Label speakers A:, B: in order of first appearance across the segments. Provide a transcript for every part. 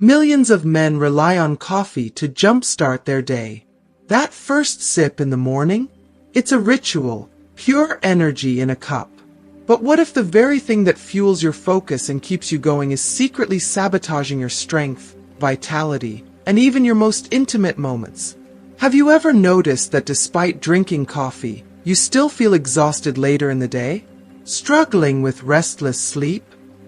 A: Millions of men rely on coffee to jumpstart their day. That first sip in the morning? It's a ritual, pure energy in a cup. But what if the very thing that fuels your focus and keeps you going is secretly sabotaging your strength, vitality, and even your most intimate moments? Have you ever noticed that despite drinking coffee, you still feel exhausted later in the day? Struggling with restless sleep?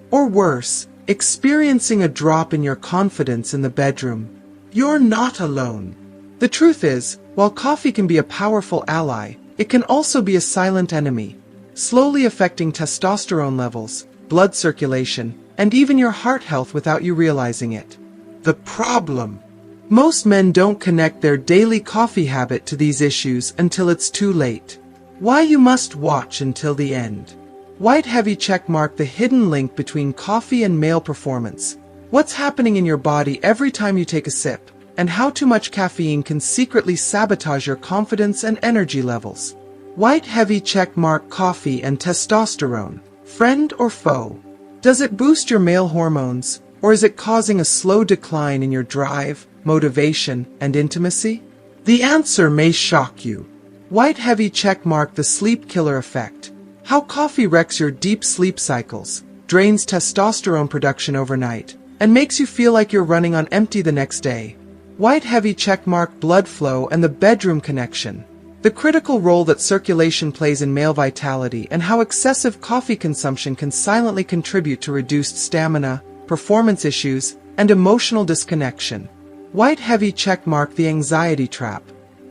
A: Or worse, experiencing a drop in your confidence in the bedroom? You're not alone. The truth is, while coffee can be a powerful ally, it can also be a silent enemy, slowly affecting testosterone levels, blood circulation, and even your heart health without you realizing it. The problem: most men don't connect their daily coffee habit to these issues until it's too late. Why you must watch until the end. White heavy checkmark: the hidden link between coffee and male performance. What's happening in your body every time you take a sip, and how too much caffeine can secretly sabotage your confidence and energy levels. White heavy checkmark: coffee and testosterone. Friend or foe? Does it boost your male hormones, or is it causing a slow decline in your drive, motivation, and intimacy? The answer may shock you. White heavy checkmark: the sleep killer effect. How coffee wrecks your deep sleep cycles, drains testosterone production overnight, and makes you feel like you're running on empty the next day. White heavy checkmark: blood flow and the bedroom connection. The critical role that circulation plays in male vitality and how excessive coffee consumption can silently contribute to reduced stamina, performance issues, and emotional disconnection. White heavy checkmark: the anxiety trap.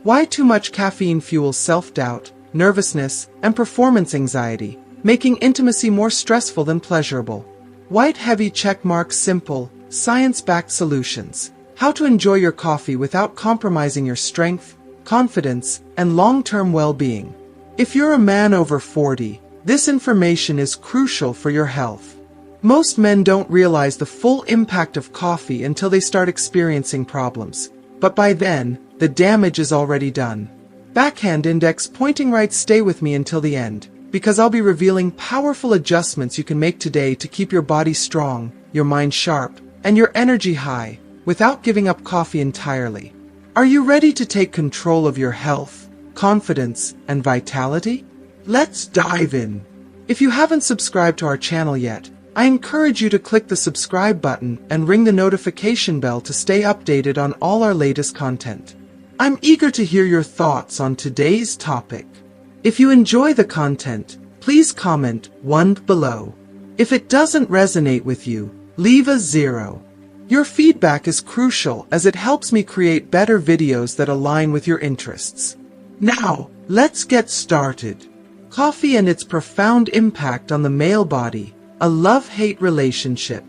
A: Why too much caffeine fuels self-doubt, nervousness, and performance anxiety, making intimacy more stressful than pleasurable. White heavy checkmark: simple, science-backed solutions. How to enjoy your coffee without compromising your strength, confidence, and long-term well-being. If you're a man over 40, this information is crucial for your health. Most men don't realize the full impact of coffee until they start experiencing problems. But by then, the damage is already done. Backhand index pointing right: stay with me until the end, because I'll be revealing powerful adjustments you can make today to keep your body strong, your mind sharp, and your energy high, without giving up coffee entirely. Are you ready to take control of your health, confidence, and vitality? Let's dive in. If you haven't subscribed to our channel yet, I encourage you to click the subscribe button and ring the notification bell to stay updated on all our latest content. I'm eager to hear your thoughts on today's topic. If you enjoy the content, please comment 1 below. If it doesn't resonate with you, leave a 0. Your feedback is crucial as it helps me create better videos that align with your interests. Now, let's get started. Coffee and its profound impact on the male body, a love-hate relationship.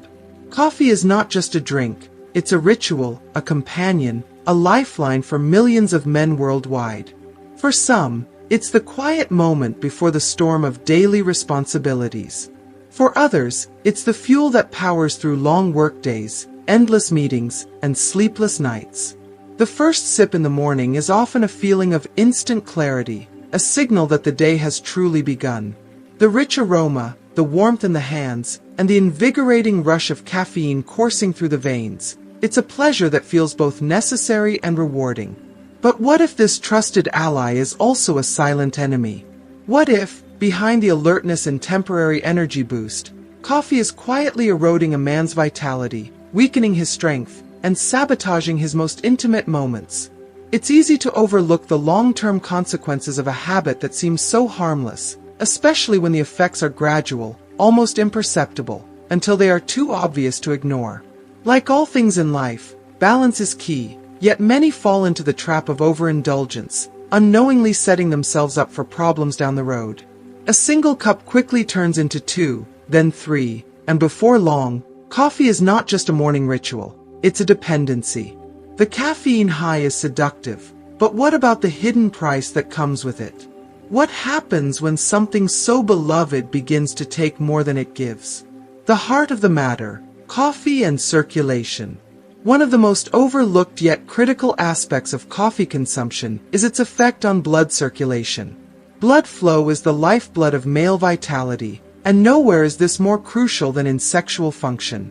A: Coffee is not just a drink, it's a ritual, a companion, a lifeline for millions of men worldwide. For some, it's the quiet moment before the storm of daily responsibilities. For others, it's the fuel that powers through long workdays, endless meetings, and sleepless nights. The first sip in the morning is often a feeling of instant clarity, a signal that the day has truly begun. The rich aroma, the warmth in the hands, and the invigorating rush of caffeine coursing through the veins. It's a pleasure that feels both necessary and rewarding. But what if this trusted ally is also a silent enemy? What if, behind the alertness and temporary energy boost, coffee is quietly eroding a man's vitality, weakening his strength, and sabotaging his most intimate moments? It's easy to overlook the long-term consequences of a habit that seems so harmless, especially when the effects are gradual, almost imperceptible, until they are too obvious to ignore. Like all things in life, balance is key, yet many fall into the trap of overindulgence, unknowingly setting themselves up for problems down the road. A single cup quickly turns into 2, then 3, and before long, coffee is not just a morning ritual, it's a dependency. The caffeine high is seductive, but what about the hidden price that comes with it? What happens when something so beloved begins to take more than it gives? The heart of the matter: coffee and circulation. One of the most overlooked yet critical aspects of coffee consumption is its effect on blood circulation. Blood flow is the lifeblood of male vitality, and nowhere is this more crucial than in sexual function.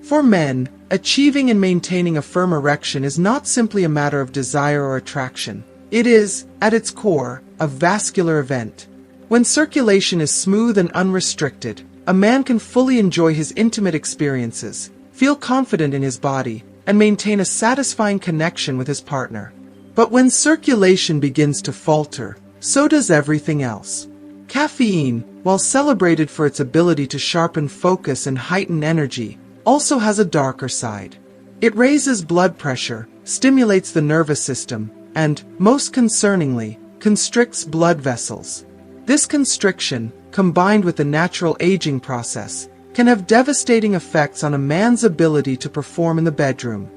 A: For men, achieving and maintaining a firm erection is not simply a matter of desire or attraction. It is, at its core, a vascular event. When circulation is smooth and unrestricted, a man can fully enjoy his intimate experiences, feel confident in his body, and maintain a satisfying connection with his partner. But when circulation begins to falter, so does everything else. Caffeine, while celebrated for its ability to sharpen focus and heighten energy, also has a darker side. It raises blood pressure, stimulates the nervous system, and, most concerningly, constricts blood vessels. This constriction, combined with the natural aging process, can have devastating effects on a man's ability to perform in the bedroom.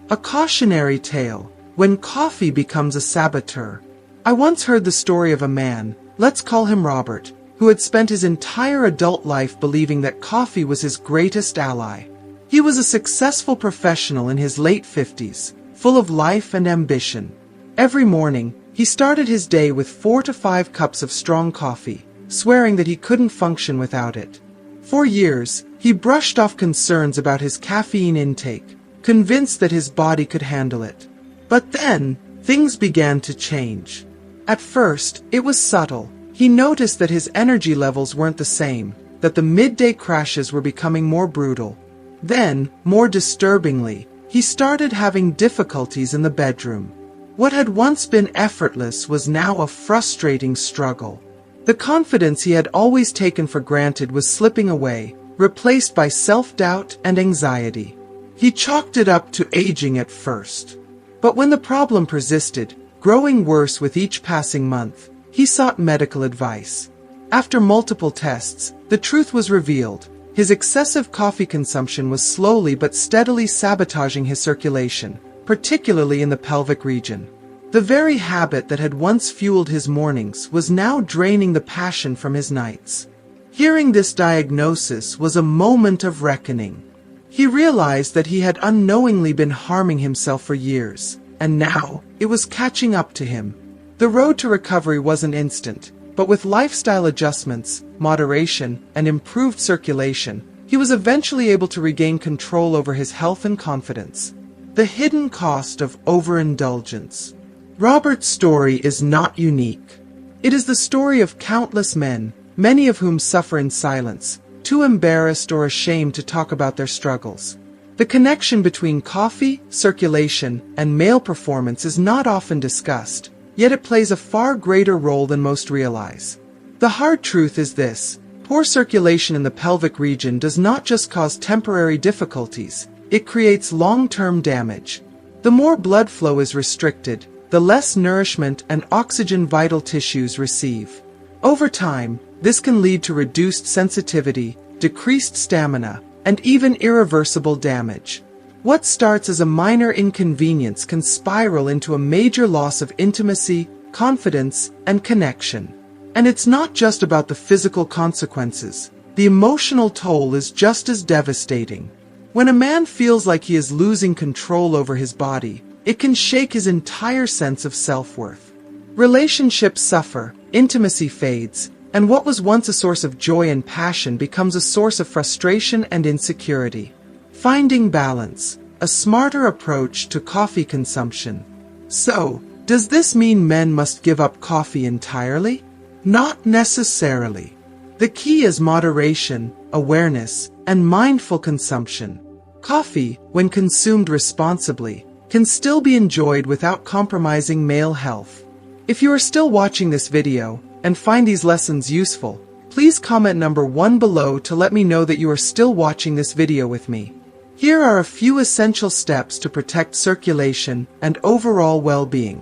A: A cautionary tale: when coffee becomes a saboteur. I once heard the story of a man, let's call him Robert, who had spent his entire adult life believing that coffee was his greatest ally. He was a successful professional in his late 50s, full of life and ambition. Every morning, he started his day with 4 to 5 cups of strong coffee, swearing that he couldn't function without it. For years, he brushed off concerns about his caffeine intake, convinced that his body could handle it. But then, things began to change. At first, it was subtle. He noticed that his energy levels weren't the same, that the midday crashes were becoming more brutal. Then, more disturbingly, he started having difficulties in the bedroom. What had once been effortless was now a frustrating struggle. The confidence he had always taken for granted was slipping away, replaced by self-doubt and anxiety. He chalked it up to aging at first. But when the problem persisted, growing worse with each passing month, he sought medical advice. After multiple tests, the truth was revealed. His excessive coffee consumption was slowly but steadily sabotaging his circulation, particularly in the pelvic region. The very habit that had once fueled his mornings was now draining the passion from his nights. Hearing this diagnosis was a moment of reckoning. He realized that he had unknowingly been harming himself for years, and now it was catching up to him. The road to recovery wasn't instant, but with lifestyle adjustments, moderation, and improved circulation, he was eventually able to regain control over his health and confidence. The hidden cost of overindulgence. Robert's story is not unique. It is the story of countless men, many of whom suffer in silence, too embarrassed or ashamed to talk about their struggles. The connection between coffee, circulation, and male performance is not often discussed, yet it plays a far greater role than most realize. The hard truth is this: poor circulation in the pelvic region does not just cause temporary difficulties, it creates long-term damage. The more blood flow is restricted, the less nourishment and oxygen vital tissues receive. Over time, this can lead to reduced sensitivity, decreased stamina, and even irreversible damage. What starts as a minor inconvenience can spiral into a major loss of intimacy, confidence, and connection. And it's not just about the physical consequences. The emotional toll is just as devastating. When a man feels like he is losing control over his body, it can shake his entire sense of self-worth. Relationships suffer, intimacy fades, and what was once a source of joy and passion becomes a source of frustration and insecurity. Finding balance, a smarter approach to coffee consumption. So, does this mean men must give up coffee entirely? Not necessarily. The key is moderation, awareness, and mindful consumption. Coffee, when consumed responsibly, can still be enjoyed without compromising male health. If you are still watching this video and find these lessons useful, please comment number 1 below to let me know that you are still watching this video with me. Here are a few essential steps to protect circulation and overall well-being.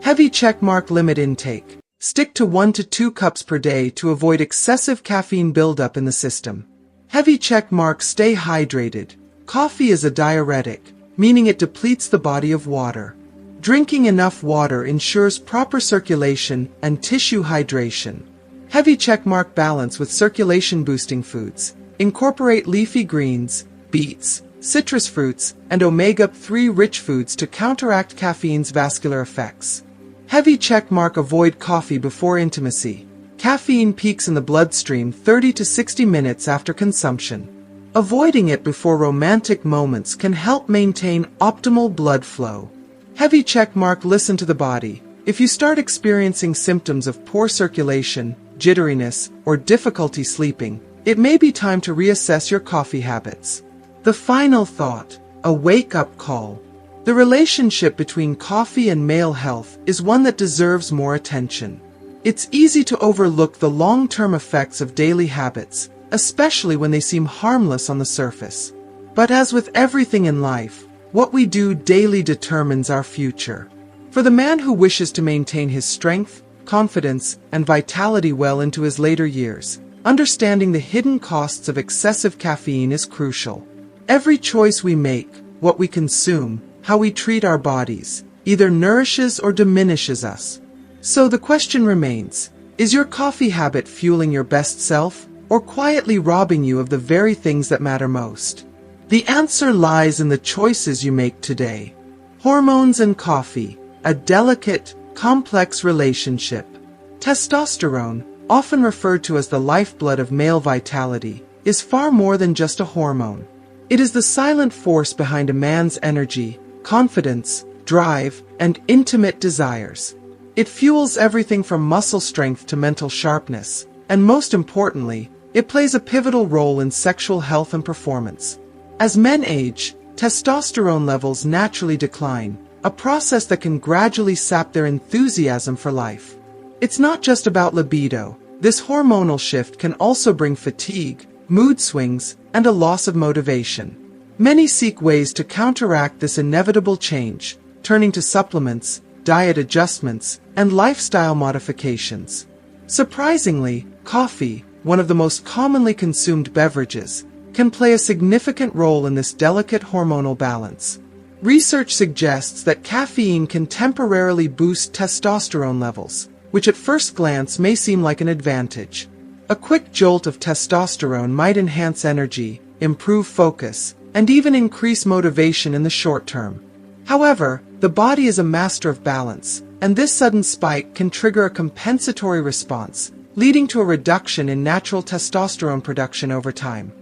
A: Heavy checkmark limit intake. Stick to 1 to 2 cups per day to avoid excessive caffeine buildup in the system. Heavy checkmark stay hydrated. Coffee is a diuretic, meaning it depletes the body of water. Drinking enough water ensures proper circulation and tissue hydration. Heavy checkmark balance with circulation-boosting foods. Incorporate leafy greens, beets, citrus fruits, and omega-3 rich foods to counteract caffeine's vascular effects. Heavy checkmark avoid coffee before intimacy. Caffeine peaks in the bloodstream 30 to 60 minutes after consumption. Avoiding it before romantic moments can help maintain optimal blood flow. Heavy check mark. Listen to the body. If you start experiencing symptoms of poor circulation, jitteriness, or difficulty sleeping, it may be time to reassess your coffee habits. The final thought, a wake-up call. The relationship between coffee and male health is one that deserves more attention. It's easy to overlook the long-term effects of daily habits, especially when they seem harmless on the surface. But as with everything in life, what we do daily determines our future. For the man who wishes to maintain his strength, confidence, and vitality well into his later years, understanding the hidden costs of excessive caffeine is crucial. Every choice we make, what we consume, how we treat our bodies, either nourishes or diminishes us. So the question remains, is your coffee habit fueling your best self, or quietly robbing you of the very things that matter most? The answer lies in the choices you make today. Hormones and coffee, a delicate, complex relationship. Testosterone, often referred to as the lifeblood of male vitality, is far more than just a hormone. It is the silent force behind a man's energy, confidence, drive, and intimate desires. It fuels everything from muscle strength to mental sharpness, and most importantly, it plays a pivotal role in sexual health and performance. As men age, testosterone levels naturally decline, a process that can gradually sap their enthusiasm for life. It's not just about libido. This hormonal shift can also bring fatigue, mood swings, and a loss of motivation. Many seek ways to counteract this inevitable change, turning to supplements, diet adjustments, and lifestyle modifications. Surprisingly, coffee, one of the most commonly consumed beverages, can play a significant role in this delicate hormonal balance. Research suggests that caffeine can temporarily boost testosterone levels, which at first glance may seem like an advantage. A quick jolt of testosterone might enhance energy, improve focus, and even increase motivation in the short term. However, the body is a master of balance, and this sudden spike can trigger a compensatory response, leading to a reduction in natural testosterone production over time.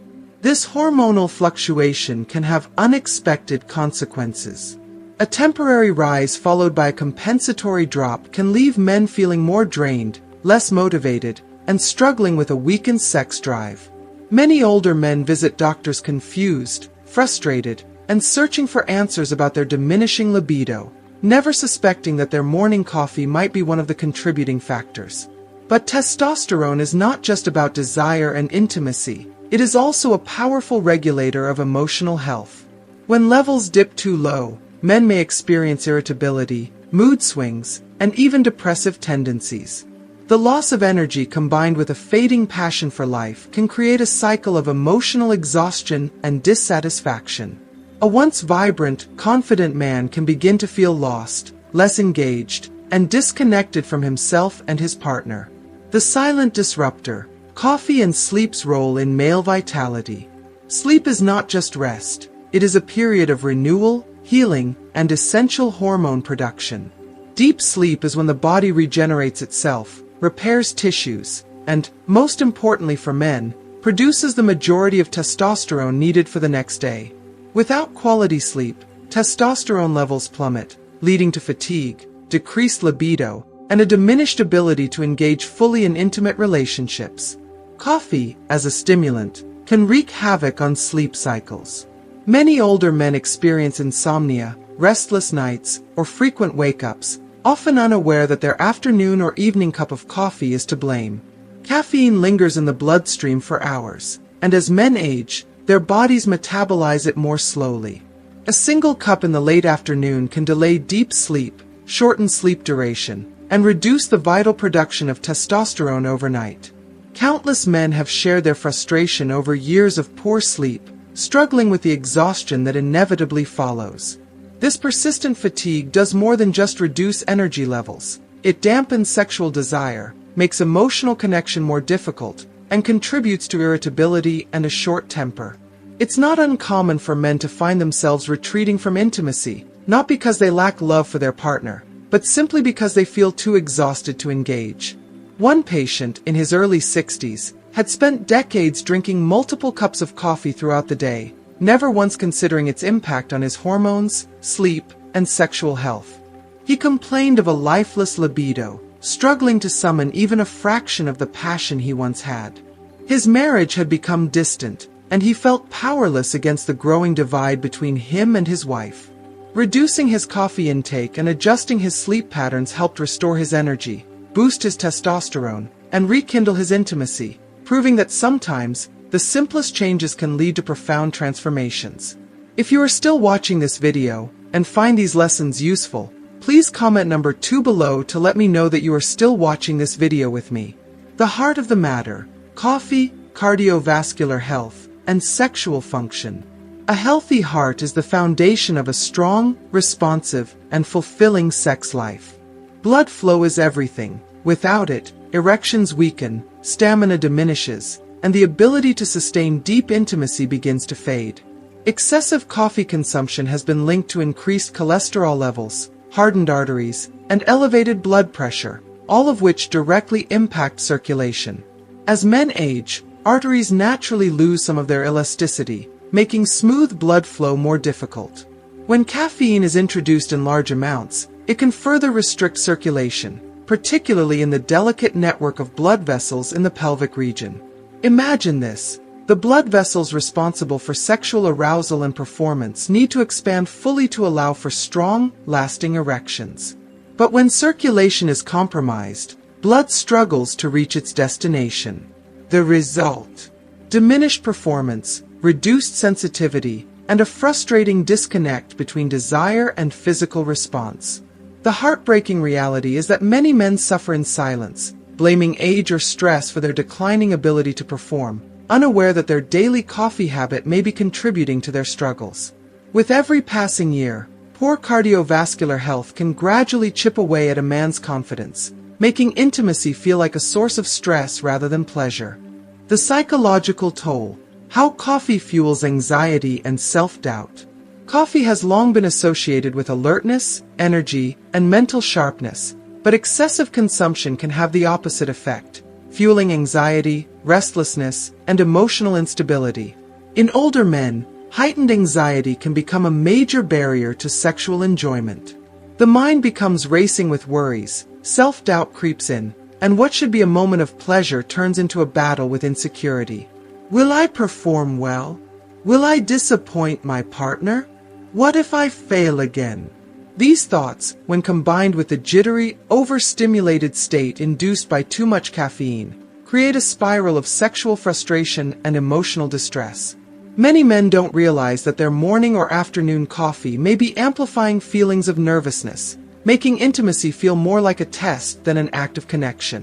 A: This hormonal fluctuation can have unexpected consequences. A temporary rise followed by a compensatory drop can leave men feeling more drained, less motivated, and struggling with a weakened sex drive. Many older men visit doctors confused, frustrated, and searching for answers about their diminishing libido, never suspecting that their morning coffee might be one of the contributing factors. But testosterone is not just about desire and intimacy. It is also a powerful regulator of emotional health. When levels dip too low, men may experience irritability, mood swings, and even depressive tendencies. The loss of energy combined with a fading passion for life can create a cycle of emotional exhaustion and dissatisfaction. A once vibrant, confident man can begin to feel lost, less engaged, and disconnected from himself and his partner. The silent disruptor, coffee and sleep's role in male vitality. Sleep is not just rest. It is a period of renewal, healing, and essential hormone production. Deep sleep is when the body regenerates itself, repairs tissues, and, most importantly for men, produces the majority of testosterone needed for the next day. Without quality sleep, testosterone levels plummet, leading to fatigue, decreased libido, and a diminished ability to engage fully in intimate relationships. Coffee, as a stimulant, can wreak havoc on sleep cycles. Many older men experience insomnia, restless nights, or frequent wake-ups, often unaware that their afternoon or evening cup of coffee is to blame. Caffeine lingers in the bloodstream for hours, and as men age, their bodies metabolize it more slowly. A single cup in the late afternoon can delay deep sleep, shorten sleep duration, and reduce the vital production of testosterone overnight. Countless men have shared their frustration over years of poor sleep, struggling with the exhaustion that inevitably follows. This persistent fatigue does more than just reduce energy levels. It dampens sexual desire, makes emotional connection more difficult, and contributes to irritability and a short temper. It's not uncommon for men to find themselves retreating from intimacy, not because they lack love for their partner, but simply because they feel too exhausted to engage. One patient, in his early 60s, had spent decades drinking multiple cups of coffee throughout the day, never once considering its impact on his hormones, sleep, and sexual health. He complained of a lifeless libido, struggling to summon even a fraction of the passion he once had. His marriage had become distant, and he felt powerless against the growing divide between him and his wife. Reducing his coffee intake and adjusting his sleep patterns helped restore his energy, boost his testosterone, and rekindle his intimacy, proving that sometimes the simplest changes can lead to profound transformations. If you are still watching this video and find these lessons useful, please comment number 2 below to let me know that you are still watching this video with me. The heart of the matter: coffee, cardiovascular health, and sexual function. A healthy heart is the foundation of a strong, responsive, and fulfilling sex life. Blood flow is everything. Without it, erections weaken, stamina diminishes, and the ability to sustain deep intimacy begins to fade. Excessive coffee consumption has been linked to increased cholesterol levels, hardened arteries, and elevated blood pressure, all of which directly impact circulation. As men age, arteries naturally lose some of their elasticity, making smooth blood flow more difficult. When caffeine is introduced in large amounts, it can further restrict circulation, particularly in the delicate network of blood vessels in the pelvic region. Imagine this: the blood vessels responsible for sexual arousal and performance need to expand fully to allow for strong, lasting erections. But when circulation is compromised, blood struggles to reach its destination. The result: diminished performance, reduced sensitivity, and a frustrating disconnect between desire and physical response. The heartbreaking reality is that many men suffer in silence, blaming age or stress for their declining ability to perform, unaware that their daily coffee habit may be contributing to their struggles. With every passing year, poor cardiovascular health can gradually chip away at a man's confidence, making intimacy feel like a source of stress rather than pleasure. The psychological toll: how coffee fuels anxiety and self-doubt. Coffee has long been associated with alertness, energy, and mental sharpness, but excessive consumption can have the opposite effect, fueling anxiety, restlessness, and emotional instability. In older men, heightened anxiety can become a major barrier to sexual enjoyment. The mind becomes racing with worries, self-doubt creeps in, and what should be a moment of pleasure turns into a battle with insecurity. Will I perform well? Will I disappoint my partner? What if I fail again? These thoughts, when combined with the jittery, overstimulated state induced by too much caffeine, create a spiral of sexual frustration and emotional distress. Many men don't realize that their morning or afternoon coffee may be amplifying feelings of nervousness, making intimacy feel more like a test than an act of connection.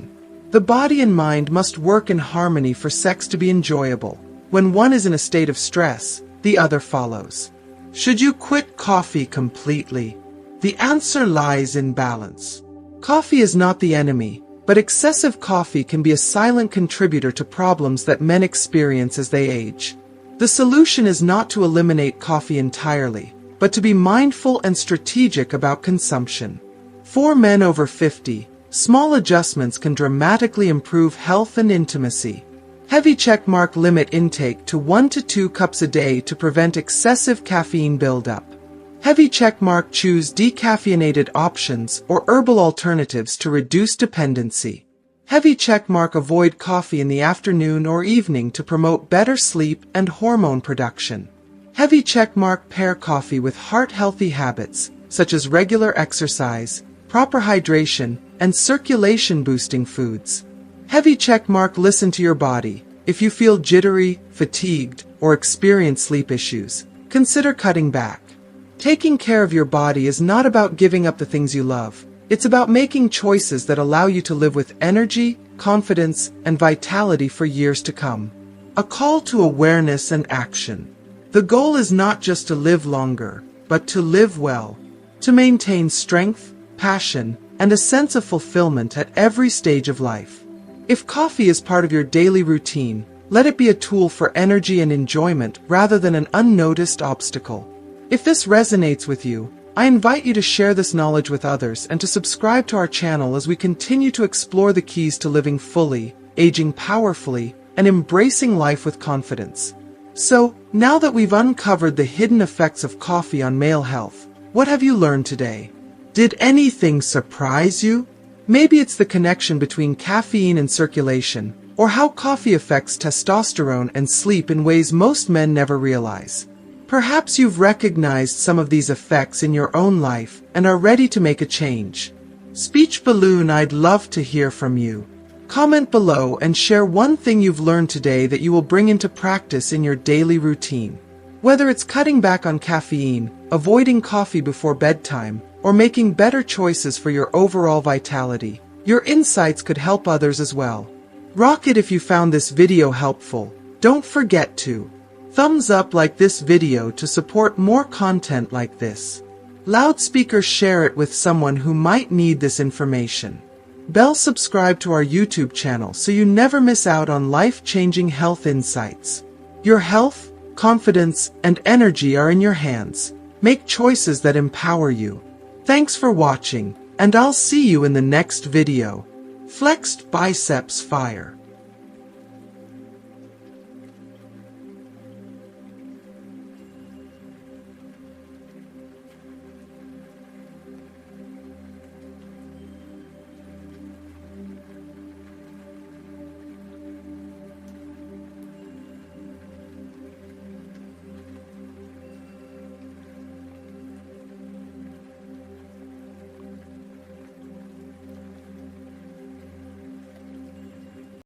A: The body and mind must work in harmony for sex to be enjoyable. When one is in a state of stress, the other follows. Should you quit coffee completely? The answer lies in balance. Coffee is not the enemy, but excessive coffee can be a silent contributor to problems that men experience as they age. The solution is not to eliminate coffee entirely, but to be mindful and strategic about consumption. For men over 50, small adjustments can dramatically improve health and intimacy. Heavy checkmark: limit intake to 1 to 2 cups a day to prevent excessive caffeine buildup. Heavy checkmark: choose decaffeinated options or herbal alternatives to reduce dependency. Heavy checkmark: avoid coffee in the afternoon or evening to promote better sleep and hormone production. Heavy checkmark: pair coffee with heart-healthy habits, such as regular exercise, proper hydration, and circulation-boosting foods. Heavy checkmark: listen to your body. If you feel jittery, fatigued, or experience sleep issues, consider cutting back. Taking care of your body is not about giving up the things you love. It's about making choices that allow you to live with energy, confidence, and vitality for years to come. A call to awareness and action. The goal is not just to live longer, but to live well. To maintain strength, passion, and a sense of fulfillment at every stage of life. If coffee is part of your daily routine, let it be a tool for energy and enjoyment rather than an unnoticed obstacle. If this resonates with you, I invite you to share this knowledge with others and to subscribe to our channel as we continue to explore the keys to living fully, aging powerfully, and embracing life with confidence. So, now that we've uncovered the hidden effects of coffee on male health, what have you learned today? Did anything surprise you? Maybe it's the connection between caffeine and circulation, or how coffee affects testosterone and sleep in ways most men never realize. Perhaps you've recognized some of these effects in your own life and are ready to make a change. Speech Balloon, I'd love to hear from you. Comment below and share one thing you've learned today that you will bring into practice in your daily routine. Whether it's cutting back on caffeine, avoiding coffee before bedtime, or making better choices for your overall vitality, your insights could help others as well. Rock it if you found this video helpful. Don't forget to thumbs up like this video to support more content like this. Loudspeakers, share it with someone who might need this information. Bell, subscribe to our YouTube channel so you never miss out on life-changing health insights. Your health, confidence, and energy are in your hands. Make choices that empower you. Thanks for watching, and I'll see you in the next video. Flexed biceps fire.